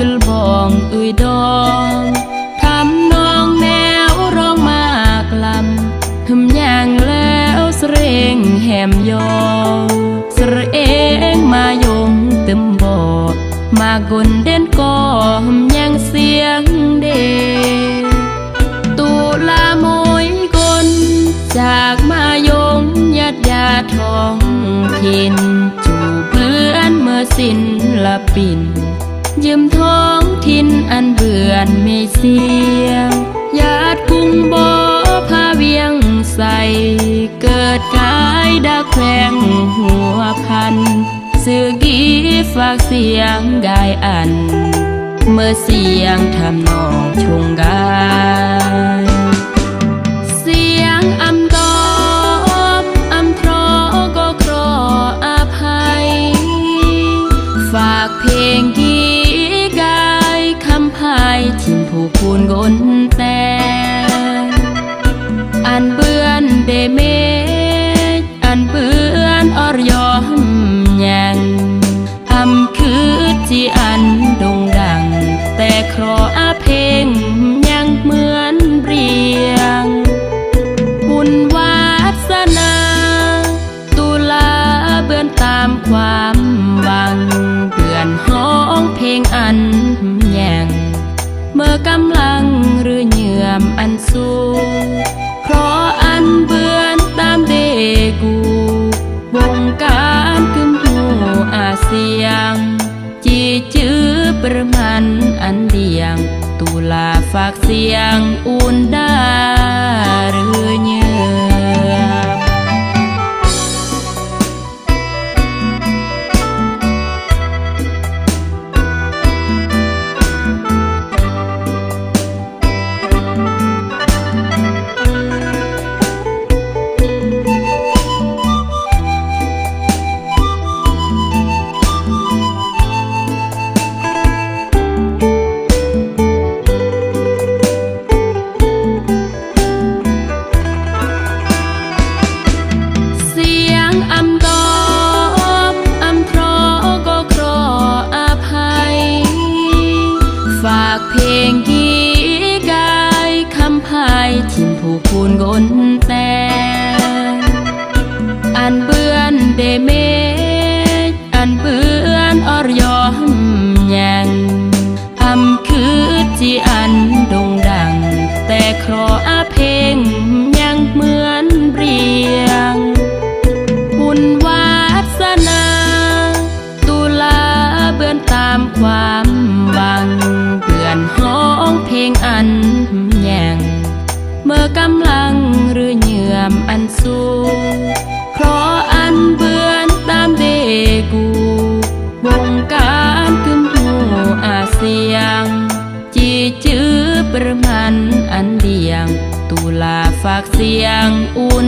ลบองดองทำนองแนวร้องมากลำหึมย่างแล้วเสรงแหมยอเสรงมายงเต็มบ่อมากนเด่นก่อหึมย่างเสียงเดตุลาโมยกนจากมายงญาติญาทองถิ่นจูเพื่อนเมื่อสิ้นละปิ่นยืมท้องถิ่นอันเบื่อนไม่เสียงญาติกุงบ่พาเวียงใส่เกิดกายดักแขวงหัวพันสื่อกีฝากเสียงกายอันเมื่อเสียงทำนองชงกายเสียงอำตอบอำทรอก็ครออภัยฝากเพลงกีกายคำพายทิมผู้คูณกนแต่อันเบื่อนเดเมอันเบื่อนอรยอมยังอำคือจีอันดงดังแต่ครออาเพลงยังเหมือนเรียงบุญวาสนาตุลาเบื่อนตามความหวังเบื่อนห้องเพลงอันยังเมื่อกำลังหรือเหยื่อมอันสูงเพราะอันเบื่อนตามเดกูวงการกึมหูอาเซียงจีจื้อประมันอันเดียงตุลาฝากเสียงอุ่นดาหรือเหยื่อฝากเพลงกีกายคำพายทิมผู้คูณกนแต่อันเบื่อนเดเมอันเบื่อนอรยอมยังอำคือจีอันดงดังแต่ครออาเพลงยังเหมือนเรียงบุญวาสนาตุลาเบื่อนตามความหวังเบื่อนห้องเพลงอันยังเมื่อกำลังหรือเหยื่อมอันสูงเพราะอันเบื่อนตามเดกูวงการกึมหูอาเซียงจีจื้อประมันอันเดียงตุลาฝากเสียงอุ่น